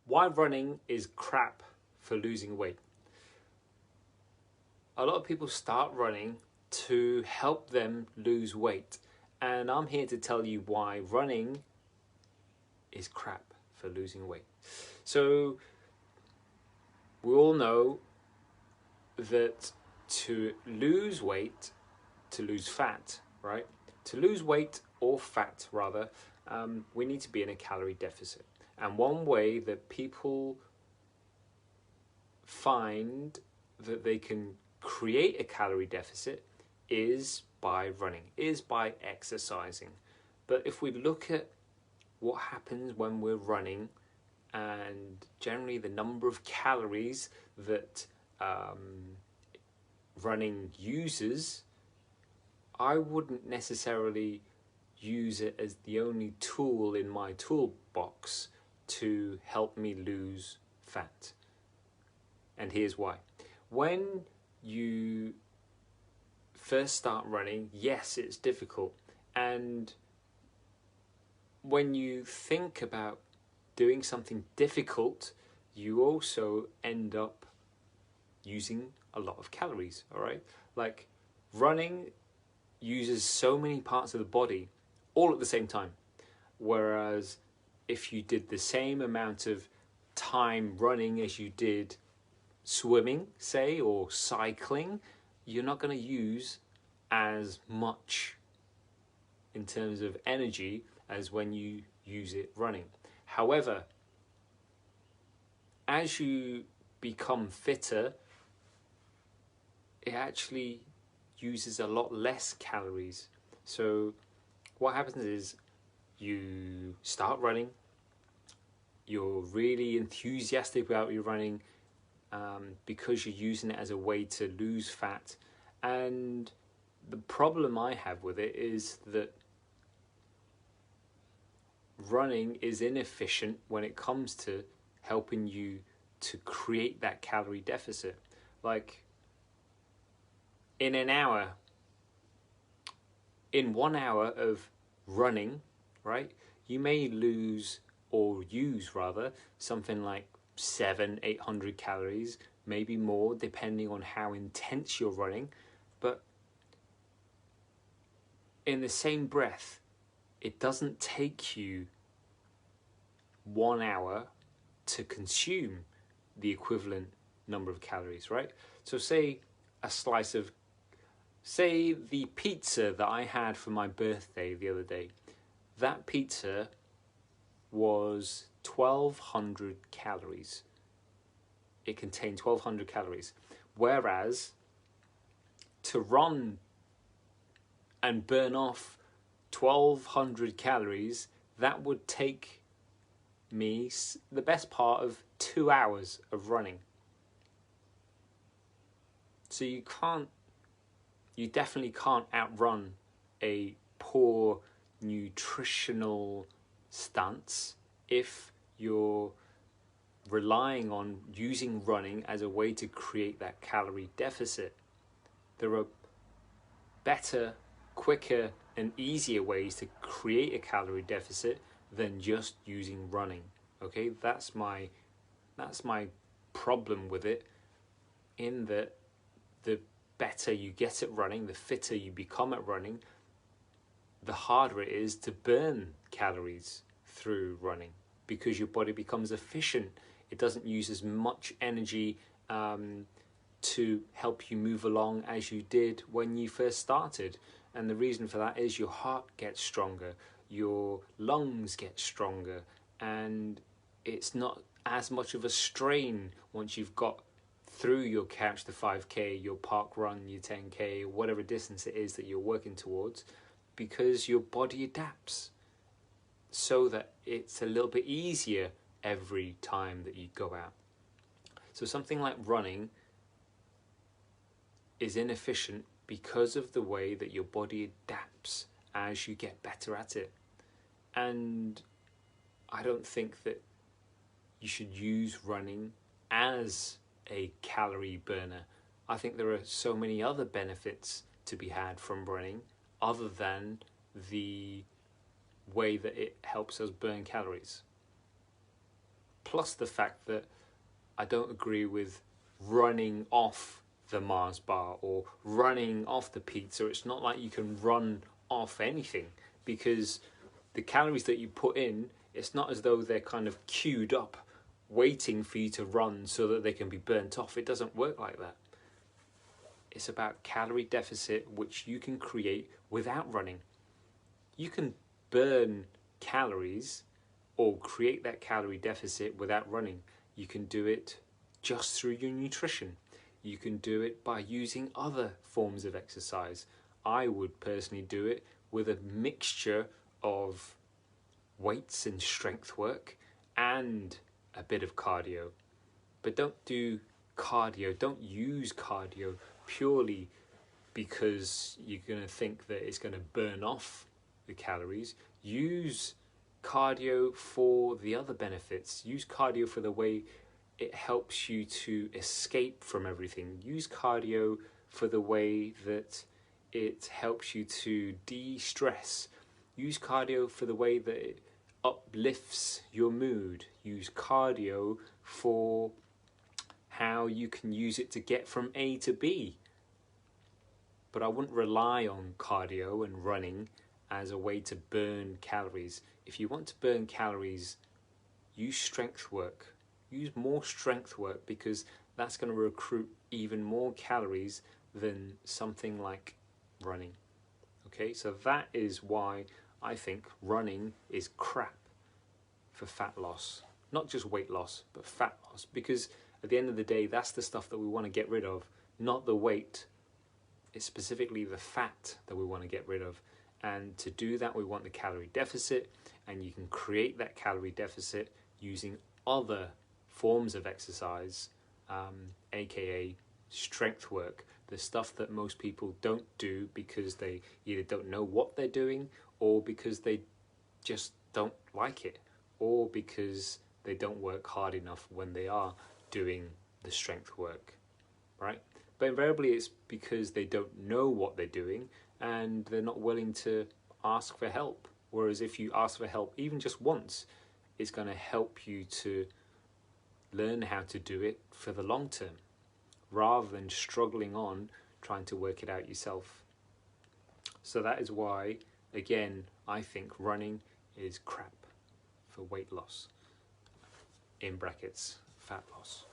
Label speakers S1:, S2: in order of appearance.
S1: Why running is crap for losing weight. A lot of people start running to help them lose weight, and I'm here to tell you why running is crap for losing weight. So we all know that to lose weight, to lose fat, right? To lose weight or fat rather, we need to be in a calorie deficit. And one way that people find that they can create a calorie deficit is by running, is by exercising. But if we look at what happens when we're running and generally the number of calories that running uses, I wouldn't necessarily use it as the only tool in my toolbox to help me lose fat. And here's why. When you first start running, yes, it's difficult. And when you think about doing something difficult, you also end up using a lot of calories, all right? Like running uses so many parts of the body all at the same time. Whereas if you did the same amount of time running as you did swimming, say, or cycling, you're not going to use as much in terms of energy as when you use it running. However, as you become fitter, it actually uses a lot less calories. So what happens is you start running, you're really enthusiastic about your running because you're using it as a way to lose fat. And the problem I have with it is that running is inefficient when it comes to helping you to create that calorie deficit. Like in 1 hour of running, right, you may lose or use rather something like 700-800 calories, maybe more depending on how intense you're running. But in the same breath, it doesn't take you 1 hour to consume the equivalent number of calories, right? So say the pizza that I had for my birthday the other day, that pizza was 1,200 calories. It contained 1,200 calories. Whereas to run and burn off 1,200 calories, that would take me the best part of 2 hours of running. So you definitely can't outrun a poor nutritional stance if you're relying on using running as a way to create that calorie deficit. There are better, quicker, and easier ways to create a calorie deficit than just using running. Okay, that's my problem with it, in that the better you get at running, the fitter you become at running, the harder it is to burn calories through running because your body becomes efficient. It doesn't use as much energy to help you move along as you did when you first started. And the reason for that is your heart gets stronger, your lungs get stronger, and it's not as much of a strain once you've got through your Couch to 5K, your park run, your 10K, whatever distance it is that you're working towards, because your body adapts so that it's a little bit easier every time that you go out. So something like running is inefficient because of the way that your body adapts as you get better at it. And I don't think that you should use running as a calorie burner. I think there are so many other benefits to be had from running other than the way that it helps us burn calories. Plus, plus the fact that I don't agree with running off the Mars bar or running off the pizza. It's not like you can run off anything, because the calories that you put in, it's not as though they're kind of queued up waiting for you to run so that they can be burnt off. It doesn't work like that. It's about calorie deficit, which you can create without running. You can burn calories or create that calorie deficit without running. You can do it just through your nutrition. You can do it by using other forms of exercise. I would personally do it with a mixture of weights and strength work and a bit of cardio. But don't do cardio, don't use cardio purely because you're going to think that it's going to burn off the calories. Use cardio for the other benefits. Use cardio for the way it helps you to escape from everything. Use cardio for the way that it helps you to de-stress. Use cardio for the way that it uplifts your mood. Use cardio for how you can use it to get from A to B. But I wouldn't rely on cardio and running as a way to burn calories. If you want to burn calories, use strength work. Use more strength work, because that's going to recruit even more calories than something like running. Okay, so that is why I think running is crap for fat loss. Not just weight loss, but fat loss. Because at the end of the day, that's the stuff that we want to get rid of, not the weight. It's specifically the fat that we want to get rid of. And to do that, we want the calorie deficit, and you can create that calorie deficit using other forms of exercise, aka strength work, the stuff that most people don't do because they either don't know what they're doing, or because they just don't like it, or because they don't work hard enough when they are doing the strength work, right? But invariably it's because they don't know what they're doing and they're not willing to ask for help. Whereas if you ask for help even just once, it's going to help you to learn how to do it for the long term, rather than struggling on trying to work it out yourself. So that is why, again, I think running is crap for weight loss, in brackets, fat loss.